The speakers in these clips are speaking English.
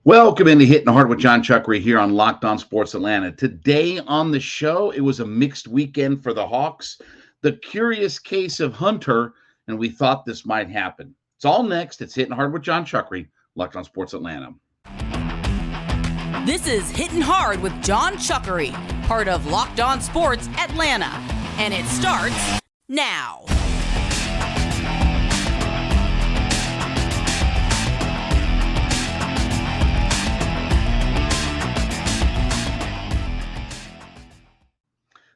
Welcome into Hittin Hard with Jon Chuckery here on Locked On Sports Atlanta. Today on the show, it was a mixed weekend for the Hawks. The curious case of Hunter, and we thought this might happen. It's all next. It's Hittin Hard with Jon Chuckery, Locked On Sports Atlanta. This is Hittin Hard with Jon Chuckery, part of Locked On Sports Atlanta. And it starts now.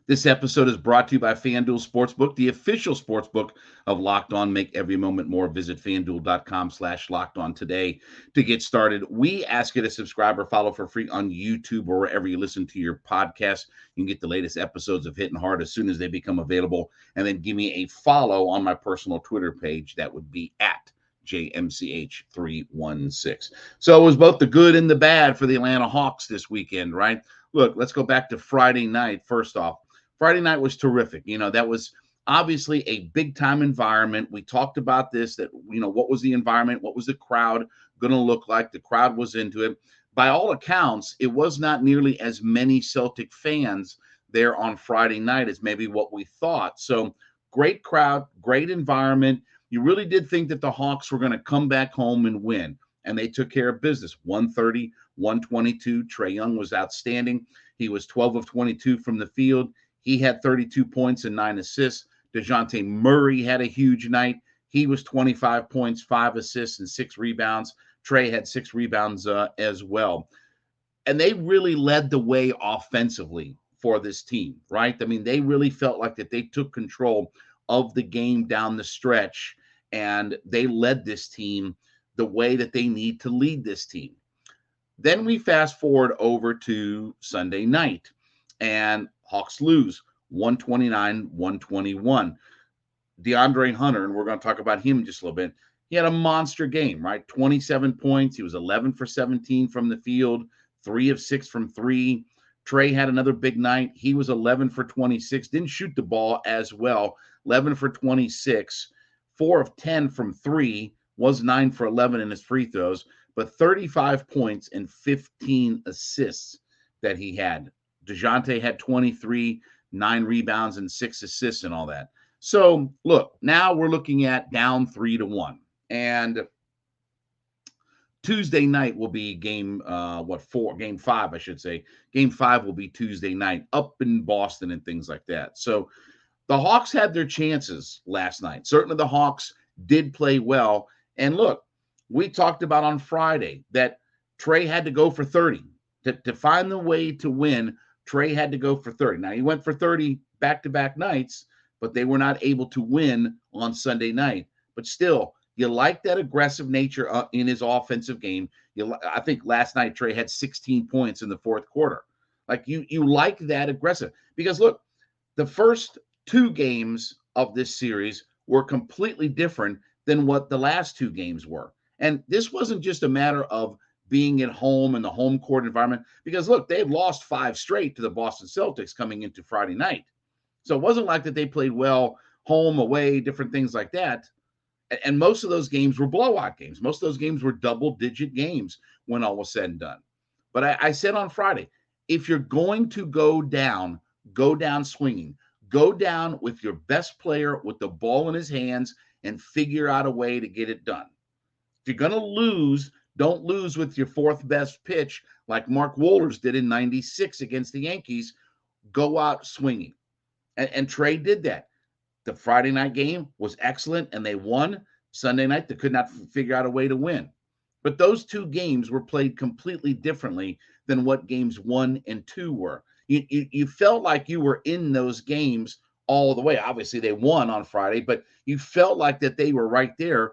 This episode is brought to you by FanDuel Sportsbook, the official sportsbook of Locked On. Make every moment more. Visit FanDuel.com/LockedOn today to get started. We ask you to subscribe or follow for free on YouTube or wherever you listen to your podcast. You can get the latest episodes of Hittin Hard as soon as they become available. And then give me a follow on my personal Twitter page. That would be at JMCH316. So it was both the good and the bad for the Atlanta Hawks this weekend, right? Look, let's go back to Friday night. First off, Friday night was terrific. That was obviously a big time environment. We talked about this, that, what was the environment? What was the crowd going to look like? The crowd was into it. By all accounts, it was not nearly as many Celtic fans there on Friday night as maybe what we thought. So great crowd, great environment. You really did think that the Hawks were going to come back home and win, and they took care of business. 130, 122. Trae Young was outstanding. He was 12 of 22 from the field. He had 32 points and 9 assists. DeJounte Murray had a huge night. He was 25 points, 5 assists, and 6 rebounds. Trae had 6 rebounds as well. And they really led the way offensively for this team, right? I mean, they really felt like that they took control of the game down the stretch, and they led this team the way that they need to lead this team. Then we fast forward over to Sunday night, and Hawks lose 129-121. DeAndre Hunter, and we're going to talk about him in just a little bit, he had a monster game, right? 27 points. He was 11 for 17 from the field, 3 of 6 from 3. Trae had another big night. He was 11 for 26, didn't shoot the ball as well, 11 for 26, 4 of 10 from 3, was 9 for 11 in his free throws, but 35 points and 15 assists that he had. DeJounte had 23, 9 rebounds, and 6 assists and all that. So, look, now we're looking at down 3-1. And Tuesday night will be game 5, I should say. Game 5 will be Tuesday night up in Boston and things like that. So the Hawks had their chances last night. Certainly the Hawks did play well. And look, we talked about on Friday that Trae had to go for 30. To find the way to win, Trae had to go for 30. Now, he went for 30 back-to-back nights, but they were not able to win on Sunday night. But still, you like that aggressive nature in his offensive game. I think last night Trae had 16 points in the fourth quarter. Like, you like that aggressive. Because, look, the first 2 games of this series were completely different than what the last 2 games were. And this wasn't just a matter of being at home in the home court environment, because look, they've lost 5 straight to the Boston Celtics coming into Friday night. So it wasn't like that they played well home, away, different things like that. And most of those games were blowout games. Most of those games were double-digit games when all was said and done. But I said on Friday, if you're going to go down swinging. Go down with your best player with the ball in his hands and figure out a way to get it done. If you're going to lose, don't lose with your 4th best pitch like Mark Wohlers did in 96 against the Yankees. Go out swinging. And Trae did that. The Friday night game was excellent, and they won. Sunday night, they could not figure out a way to win. But those 2 games were played completely differently than what games 1 and 2 were. You felt like you were in those games all the way. Obviously, they won on Friday, but you felt like that they were right there,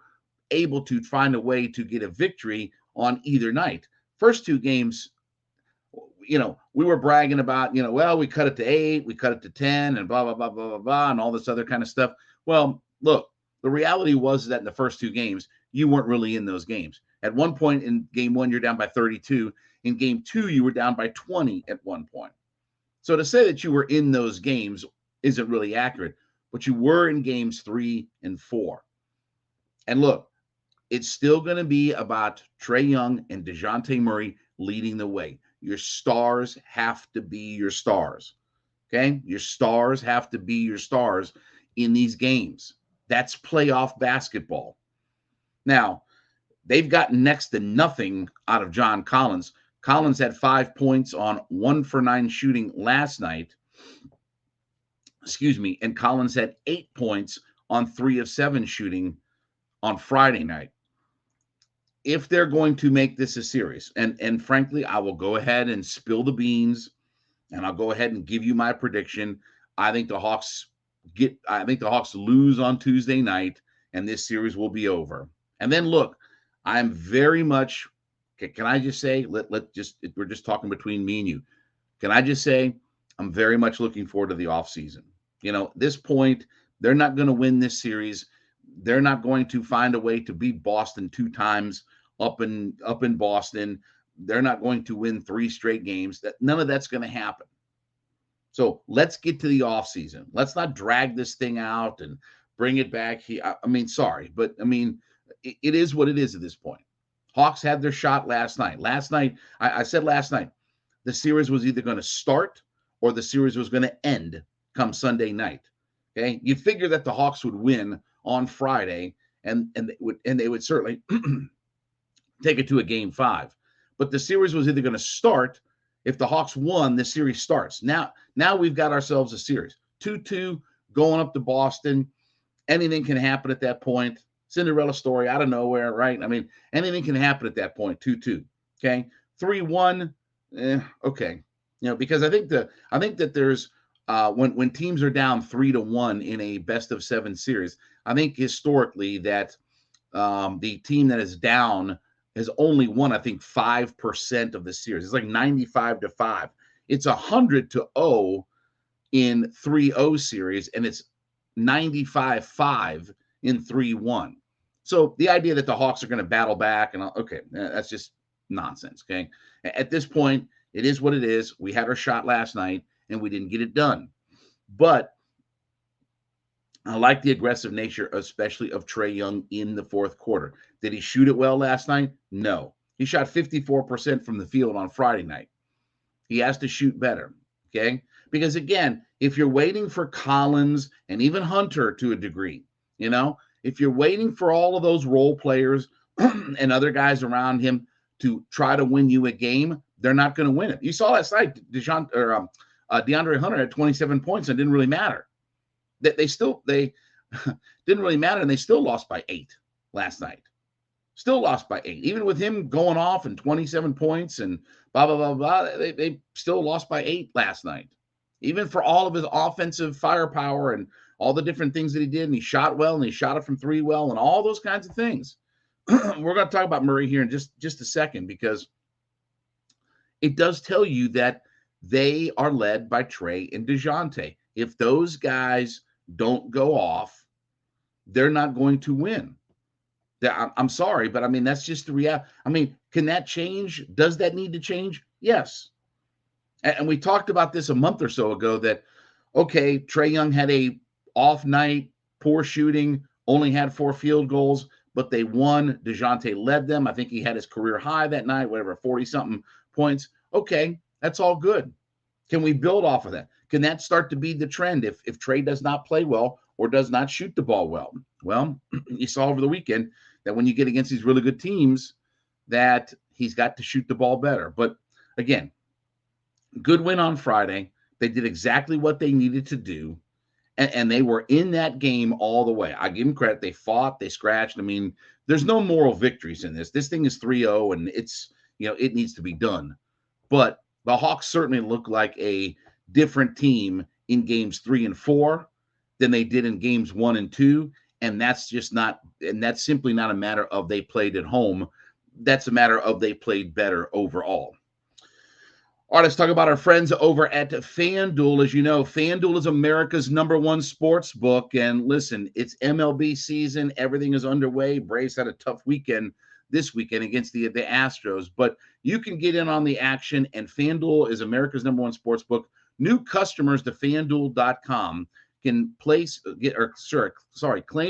able to find a way to get a victory on either night. First 2 games, we were bragging about, well, we cut it to 8, we cut it to 10, and blah, blah, blah, blah, blah, blah, and all this other kind of stuff. Well, look, the reality was that in the first 2 games, you weren't really in those games. At one point in game 1, you're down by 32. In game 2, you were down by 20 at one point. So to say that you were in those games isn't really accurate, but you were in games 3 and 4. And look, it's still going to be about Trae Young and DeJounte Murray leading the way. Your stars have to be your stars. Okay? Your stars have to be your stars in these games. That's playoff basketball. Now, they've gotten next to nothing out of John Collins. Collins had 5 points on 1 for 9 shooting last night. And Collins had 8 points on 3 of 7 shooting on Friday night. If they're going to make this a series, and frankly, I will go ahead and spill the beans, and I'll go ahead and give you my prediction. I think the Hawks lose on Tuesday night, and this series will be over. And then look, I'm very much, can I just say, we're just talking between me and you. Can I just say, I'm very much looking forward to the offseason. At this point, they're not going to win this series. They're not going to find a way to beat Boston 2 times up in Boston. They're not going to win 3 straight games. None of that's going to happen. So let's get to the offseason. Let's not drag this thing out and bring it back here. Sorry, but it is what it is at this point. Hawks had their shot last night. I said last night, the series was either going to start or the series was going to end come Sunday night. Okay, you figure that the Hawks would win on Friday, and they would certainly take it to a game 5. But the series was either going to start. If the Hawks won, the series starts. Now we've got ourselves a series. 2-2 going up to Boston. Anything can happen at that point. Cinderella story out of nowhere, right? Anything can happen at that point. 2-2. Okay, 3-1. Okay, because I think that there's when teams are down 3-1 in a best of 7 series, I think historically that the team that is down has only won, I think, 5% of the series. It's like 95-5. It's 100-0 in 3-0 series, and it's 95-5 in 3-1. So the idea that the Hawks are going to battle back, that's just nonsense. Okay, at this point, it is what it is. We had our shot last night, and we didn't get it done. But I like the aggressive nature, especially of Trae Young in the fourth quarter. Did he shoot it well last night? No. He shot 54% from the field on Friday night. He has to shoot better, okay? Because, again, if you're waiting for Collins and even Hunter to a degree, if you're waiting for all of those role players and other guys around him to try to win you a game, they're not going to win it. You saw last night, DeAndre Hunter had 27 points and it didn't really matter. They didn't really matter, and they still lost by 8 last night. Still lost by 8. Even with him going off and 27 points and blah, blah, blah, blah, they still lost by 8 last night. Even for all of his offensive firepower and all the different things that he did, and he shot well, and he shot it from 3 well, and all those kinds of things. We're going to talk about Murray here in just a second, because it does tell you that they are led by Trae and DeJounte. If those guys don't go off, they're not going to win. I'm sorry, but that's just the reality. Can that change? Does that need to change? Yes. And we talked about this a month or so ago that, okay, Trae Young had a off night, poor shooting, only had 4 field goals, but they won. DeJounte led them. I think he had his career high that night, 40-something points. Okay, that's all good. Can we build off of that? Can that start to be the trend if Trae does not play well or does not shoot the ball well? Well, you saw over the weekend that when you get against these really good teams, that he's got to shoot the ball better. But again, good win on Friday. They did exactly what they needed to do, and they were in that game all the way. I give them credit. They fought, they scratched. There's no moral victories in this. This thing is 3-0, and it's, it needs to be done. But the Hawks certainly look like a different team in games 3 and 4 than they did in games 1 and 2. And that's simply not a matter of they played at home. That's a matter of they played better overall. All right, let's talk about our friends over at FanDuel. As you know, FanDuel is America's #1 sports book. And listen, it's MLB season. Everything is underway. Braves had a tough weekend this weekend against the Astros. But you can get in on the action, and FanDuel is America's #1 sports book. New customers to FanDuel.com can claim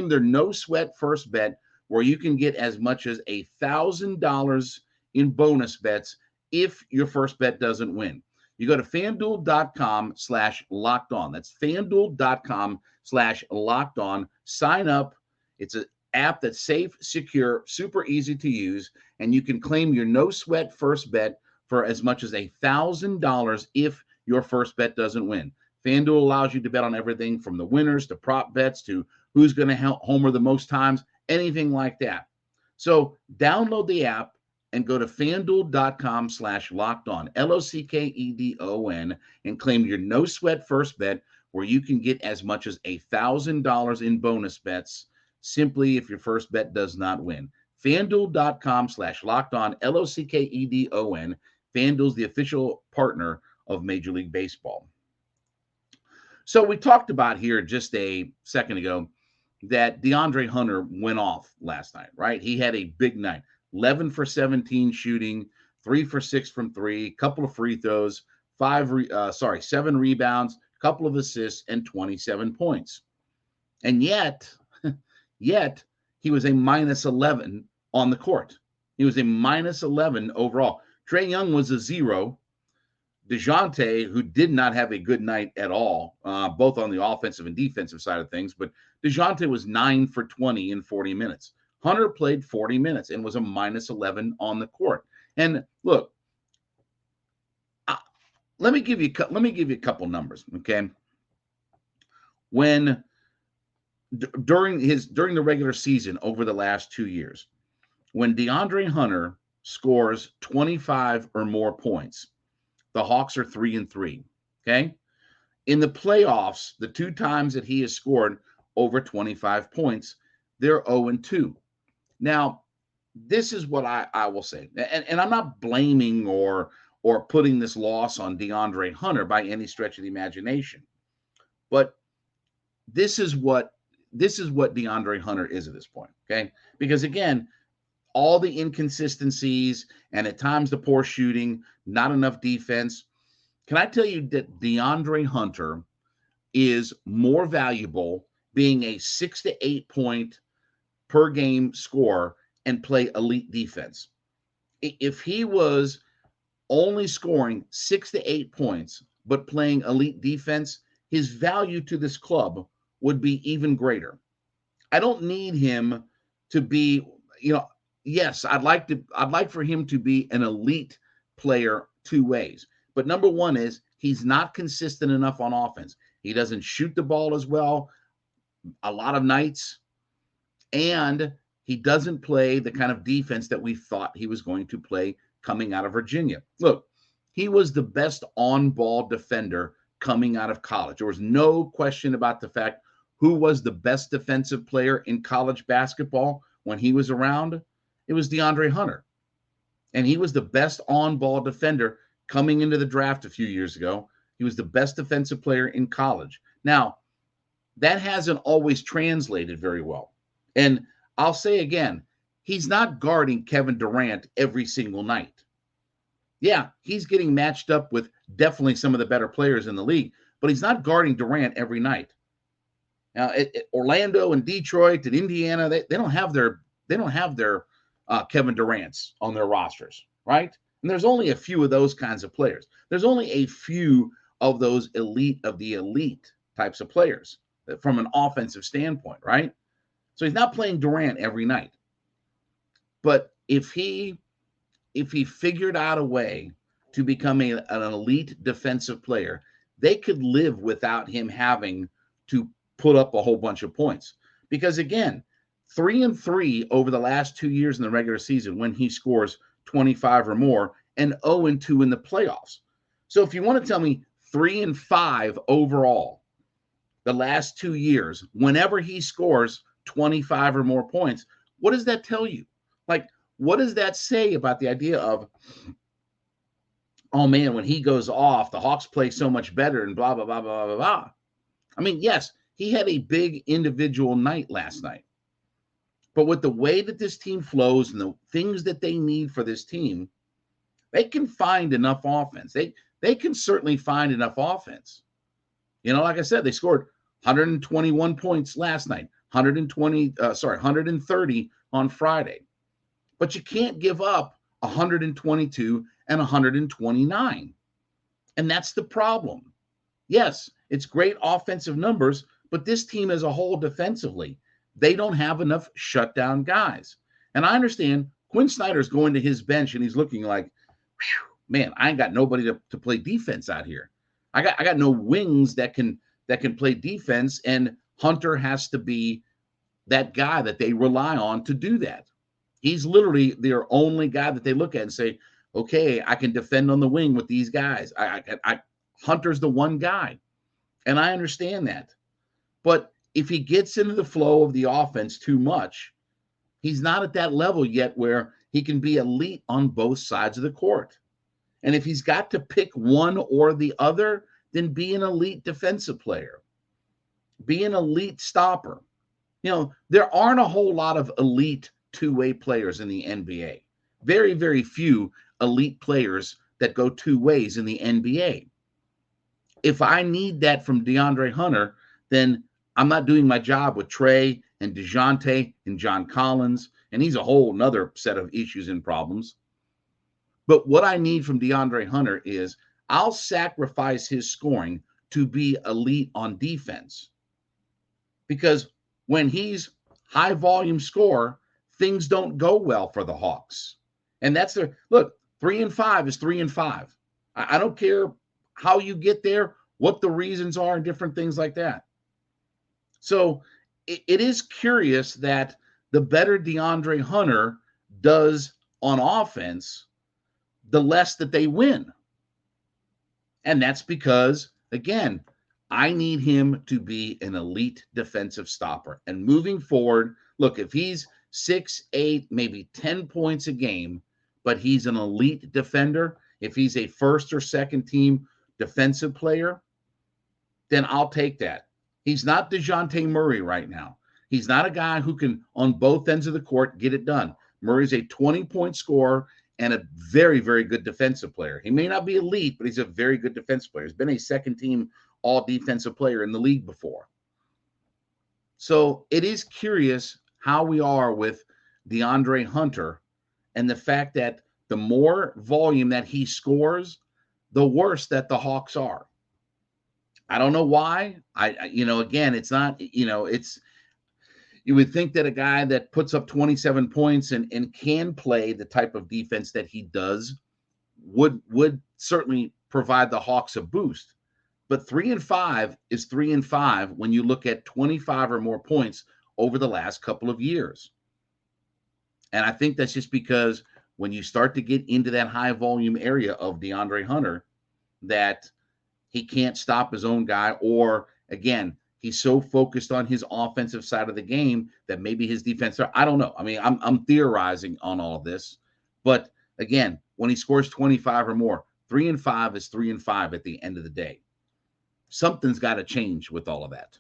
their no-sweat first bet where you can get as much as $1,000 in bonus bets if your first bet doesn't win. You go to FanDuel.com/locked-on. That's FanDuel.com/locked-on. Sign up. It's an app that's safe, secure, super easy to use, and you can claim your no-sweat first bet for as much as $1,000 if your first bet doesn't win. FanDuel allows you to bet on everything from the winners to prop bets to who's going to homer the most times, anything like that. So download the app and go to FanDuel.com/locked-on, LOCKEDON, and claim your no-sweat first bet where you can get as much as $1,000 in bonus bets simply if your first bet does not win. FanDuel.com/locked-on, LOCKEDON. FanDuel's the official partner of Major League Baseball. So we talked about here just a second ago that DeAndre Hunter went off last night, right? He had a big night. 11 for 17 shooting, 3 for 6 from 3, couple of free throws, 7 rebounds, couple of assists, and 27 points. And yet he was a minus 11 on the court. He was a minus 11 overall. Trae Young was a 0. DeJounte, who did not have a good night at all, both on the offensive and defensive side of things, but DeJounte was 9 for 20 in 40 minutes. Hunter played 40 minutes and was a minus 11 on the court. And look, let me give you a couple numbers, okay? When during the regular season over the last 2 years, when DeAndre Hunter scores 25 or more points, the Hawks are 3-3. Okay. In the playoffs, the 2 times that he has scored over 25 points, they're 0-2. Now, this is what I will say, and I'm not blaming or putting this loss on DeAndre Hunter by any stretch of the imagination, but this is what DeAndre Hunter is at this point. Okay, because again, all the inconsistencies and at times the poor shooting, not enough defense. Can I tell you that DeAndre Hunter is more valuable being a 6 to 8 point per game scorer and play elite defense? If he was only scoring 6 to 8 points but playing elite defense, his value to this club would be even greater. I don't need him to be, yes, I'd like for him to be an elite player 2 ways. But number one is he's not consistent enough on offense. He doesn't shoot the ball as well a lot of nights, and he doesn't play the kind of defense that we thought he was going to play coming out of Virginia. Look, he was the best on-ball defender coming out of college. There was no question about the fact who was the best defensive player in college basketball when he was around. It was DeAndre Hunter. And he was the best on-ball defender coming into the draft a few years ago. He was the best defensive player in college. Now, that hasn't always translated very well. And I'll say again, he's not guarding Kevin Durant every single night. Yeah, he's getting matched up with definitely some of the better players in the league, but he's not guarding Durant every night. Now, Orlando and Detroit and Indiana, they don't have their Kevin Durant's on their rosters, right? And there's only a few of those kinds of players. There's only a few of those elite types of players from an offensive standpoint, right? So he's not playing Durant every night. But if he figured out a way to become an elite defensive player, they could live without him having to put up a whole bunch of points. Because again, 3-3 over the last 2 years in the regular season when he scores 25 or more, and 0-2 in the playoffs. So if you want to tell me 3-5 overall the last 2 years, whenever he scores 25 or more points, what does that tell you? Like, what does that say about the idea of, oh man, when he goes off, the Hawks play so much better and blah, blah, blah, blah, blah, blah. I mean, yes, he had a big individual night last night. But with the way that this team flows and the things that they need for this team, they can find enough offense. They can certainly find enough offense. Like I said, they scored 121 points last night, 130 on Friday. But you can't give up 122 and 129. And that's the problem. Yes, it's great offensive numbers, but this team as a whole defensively, they don't have enough shutdown guys. And I understand Quinn Snyder's going to his bench and he's looking like, man, I ain't got nobody to play defense out here. I got no wings that can play defense, and Hunter has to be that guy that they rely on to do that. He's literally their only guy that they look at and say, okay, I can defend on the wing with these guys. Hunter's the one guy, and I understand that. But if he gets into the flow of the offense too much, he's not at that level yet where he can be elite on both sides of the court. And if he's got to pick one or the other, then be an elite defensive player. Be an elite stopper. You know, there aren't a whole lot of elite two-way players in the NBA. Very, very few elite players that go two ways in the NBA. If I need that from DeAndre Hunter, then I'm not doing my job with Trae and DeJounte and John Collins, and he's a whole nother set of issues and problems. But what I need from DeAndre Hunter is I'll sacrifice his scoring to be elite on defense. Because when he's high volume scorer, things don't go well for the Hawks. And that's their look, 3-5 is 3-5. I don't care how you get there, what the reasons are, and different things like that. So it is curious that the better DeAndre Hunter does on offense, the less that they win. And that's because, again, I need him to be an elite defensive stopper. And moving forward, look, if he's 6, 8, maybe 10 points a game, but he's an elite defender, if he's a first or second team defensive player, then I'll take that. He's not DeJounte Murray right now. He's not a guy who can, on both ends of the court, get it done. Murray's a 20-point scorer and a very, very good defensive player. He may not be elite, but he's a very good defensive player. He's been a second-team all-defensive player in the league before. So it is curious how we are with DeAndre Hunter and the fact that the more volume that he scores, the worse that the Hawks are. I don't know why. Again, it's not, you would think that a guy that puts up 27 points and can play the type of defense that he does would certainly provide the Hawks a boost. But 3-5 is 3-5 when you look at 25 or more points over the last couple of years. And I think that's just because when you start to get into that high volume area of DeAndre Hunter, that he can't stop his own guy, or again, he's so focused on his offensive side of the game that maybe his defense, I don't know. I mean, I'm theorizing on all of this, but again, when he scores 25 or more, 3-5 is 3-5 at the end of the day. Something's got to change with all of that.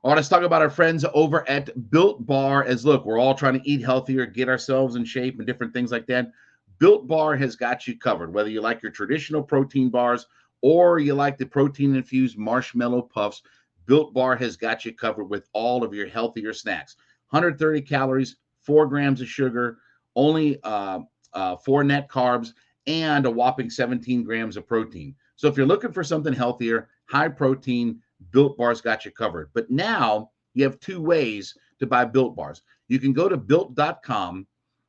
All right, let's talk about our friends over at Built Bar. As look, we're all trying to eat healthier, get ourselves in shape and different things like that. Built Bar has got you covered, whether you like your traditional protein bars or you like the protein-infused marshmallow puffs. Built Bar has got you covered with all of your healthier snacks. 130 calories, 4 grams of sugar, only 4 net carbs, and a whopping 17 grams of protein. So if you're looking for something healthier, high protein, Built Bar's got you covered. But now you have 2 ways to buy Built Bars. You can go to Built.com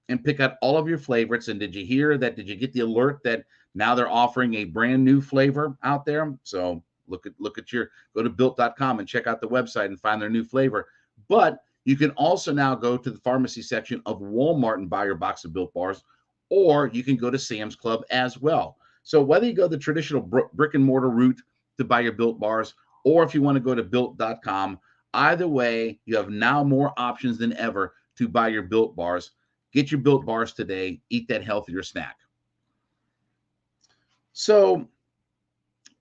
and pick out all of your favorites. And did you hear that? Did you get the alert that now they're offering a brand new flavor out there? So go to Built.com and check out the website and find their new flavor. But you can also now go to the pharmacy section of Walmart and buy your box of Built Bars, or you can go to Sam's Club as well. So whether you go the traditional brick and mortar route to buy your Built Bars, or if you want to go to Built.com, either way, you have now more options than ever to buy your Built Bars. Get your Built Bars today. Eat that healthier snack. So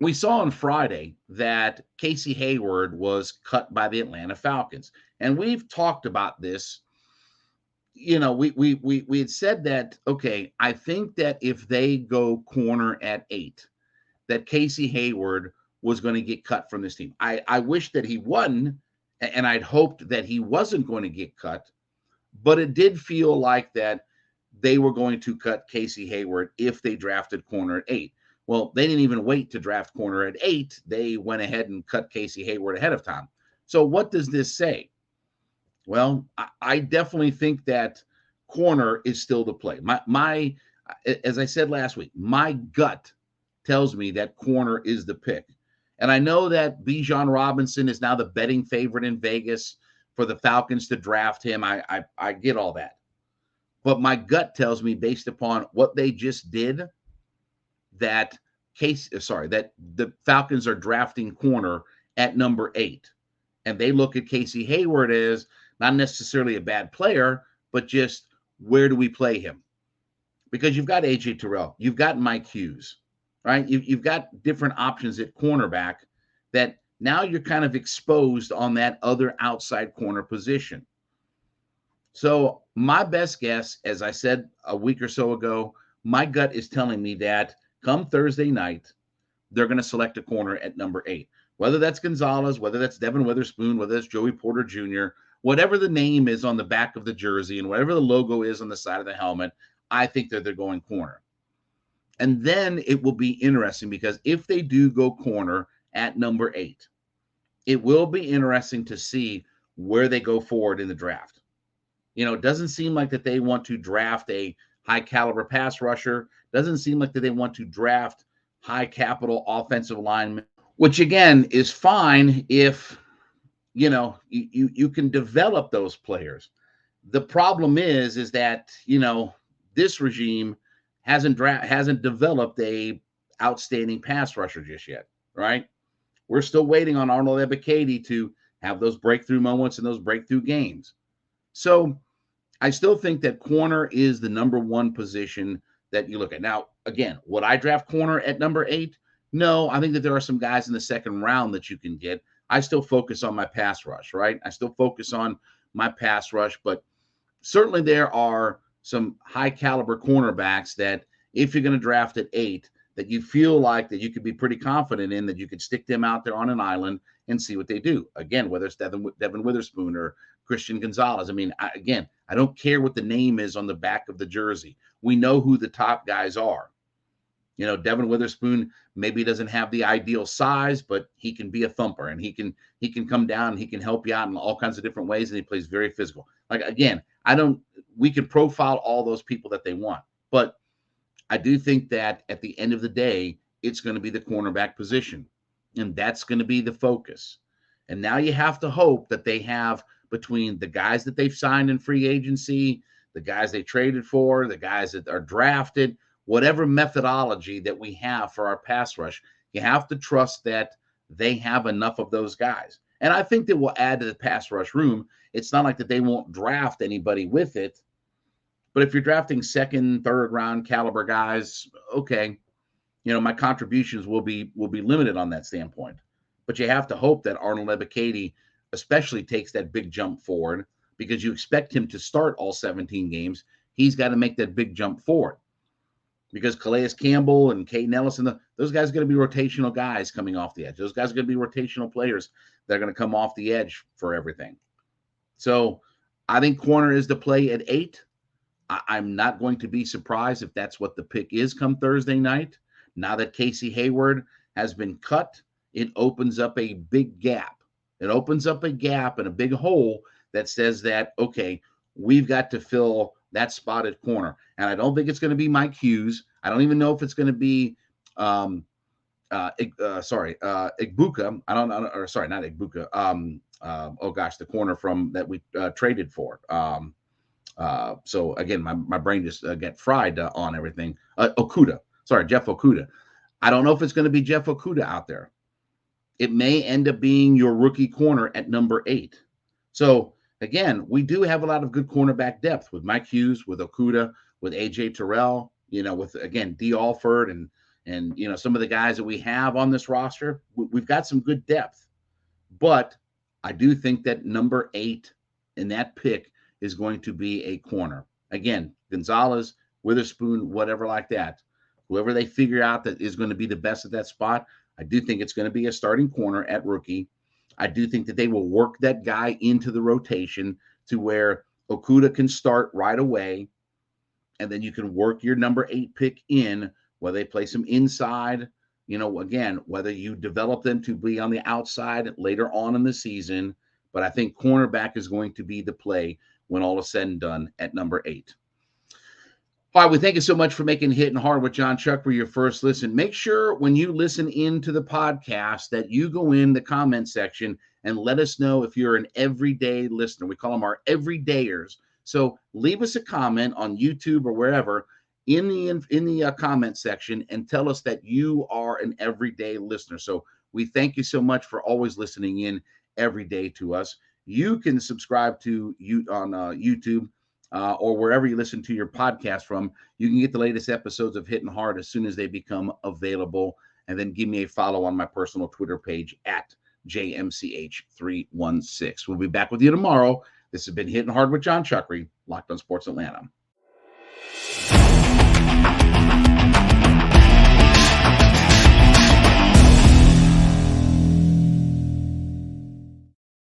we saw on Friday that Casey Hayward was cut by the Atlanta Falcons. And we've talked about this. You know, we had said that, okay, I think that if they go corner at 8, that Casey Hayward was going to get cut from this team. I wish that he wasn't, and I'd hoped that he wasn't going to get cut. But it did feel like that they were going to cut Casey Hayward if they drafted corner at 8. Well, they didn't even wait to draft corner at 8. They went ahead and cut Casey Hayward ahead of time. So what does this say? Well, I definitely think that corner is still the play. My as I said last week, my gut tells me that corner is the pick. And I know that Bijan Robinson is now the betting favorite in Vegas for the Falcons to draft him. I get all that. But my gut tells me, based upon what they just did, that the Falcons are drafting corner at number 8. And they look at Casey Hayward as not necessarily a bad player, but just where do we play him? Because you've got AJ Terrell, you've got Mike Hughes, right? You've got different options at cornerback that now you're kind of exposed on that other outside corner position. So my best guess, as I said a week or so ago, my gut is telling me that come Thursday night, they're going to select a corner at number 8. Whether that's Gonzalez, whether that's Devin Witherspoon, whether that's Joey Porter Jr., whatever the name is on the back of the jersey and whatever the logo is on the side of the helmet, I think that they're going corner. And then it will be interesting because if they do go corner at number 8, it will be interesting to see where they go forward in the draft. It doesn't seem like that they want to draft a high caliber pass rusher. Doesn't seem like that they want to draft high capital offensive linemen, which again is fine if you can develop those players. The problem is that this regime hasn't developed a outstanding pass rusher just yet, right? We're still waiting on Arnold Ebiketie to have those breakthrough moments and those breakthrough games. So I still think that corner is the number 1 position that you look at. Now, again, would I draft corner at number 8? No, I think that there are some guys in the second round that you can get. I still focus on my pass rush, right? I still focus on my pass rush, but certainly there are some high caliber cornerbacks that if you're going to draft at 8, that you feel like that you could be pretty confident in, that you could stick them out there on an island and see what they do. Again, whether it's Devin Witherspoon or Christian Gonzalez. I mean, I don't care what the name is on the back of the jersey. We know who the top guys are. Devin Witherspoon maybe doesn't have the ideal size, but he can be a thumper and he can come down and he can help you out in all kinds of different ways. And he plays very physical. Like, again, we can profile all those people that they want, but I do think that at the end of the day, it's going to be the cornerback position, and that's going to be the focus. And now you have to hope that they have, between the guys that they've signed in free agency, the guys they traded for, the guys that are drafted, whatever methodology that we have for our pass rush, you have to trust that they have enough of those guys. And I think that will add to the pass rush room. It's not like that they won't draft anybody with it. But if you're drafting second, third round caliber guys, okay, my contributions will be limited on that standpoint. But you have to hope that Arnold Ebiketie especially takes that big jump forward, because you expect him to start all 17 games. He's got to make that big jump forward, because Calais Campbell and Caden Ellison, those guys are going to be rotational guys coming off the edge. Those guys are going to be rotational players that are going to come off the edge for everything. So I think corner is the play at 8. I'm not going to be surprised if that's what the pick is come Thursday night. Now that Casey Hayward has been cut, it opens up a big gap. It opens up a gap and a big hole that says that, okay, we've got to fill that spot at corner. And I don't think it's going to be Mike Hughes. I don't even know if it's going to be Igbuka. I don't know, or sorry, not Igbuka. The corner from that we traded for. So again, my brain just got fried on everything. Okudah. Sorry, Jeff Okudah. I don't know if it's going to be Jeff Okudah out there. It may end up being your rookie corner at number 8. So again, we do have a lot of good cornerback depth with Mike Hughes, with Okudah, with AJ Terrell, with, again, D. Alford and some of the guys that we have on this roster. We've got some good depth, but I do think that number 8 in that pick is going to be a corner. Again, Gonzalez, Witherspoon, whatever like that. Whoever they figure out that is going to be the best at that spot, I do think it's going to be a starting corner at rookie. I do think that they will work that guy into the rotation to where Okudah can start right away, and then you can work your number 8 pick in, whether they place him inside, again, whether you develop them to be on the outside later on in the season. But I think cornerback is going to be the play when all is said and done at number 8. All right, we thank you so much for making Hittin' Hard with Jon Chuckery your first listen. Make sure when you listen into the podcast that you go in the comment section and let us know if you're an everyday listener. We call them our everydayers. So leave us a comment on YouTube or wherever in the comment section and tell us that you are an everyday listener. So we thank you so much for always listening in every day to us. You can subscribe to you on YouTube. Or wherever you listen to your podcast from. You can get the latest episodes of Hittin' Hard as soon as they become available. And then give me a follow on my personal Twitter page at JMCH316. We'll be back with you tomorrow. This has been Hittin' Hard with Jon Chuckery, Locked on Sports Atlanta.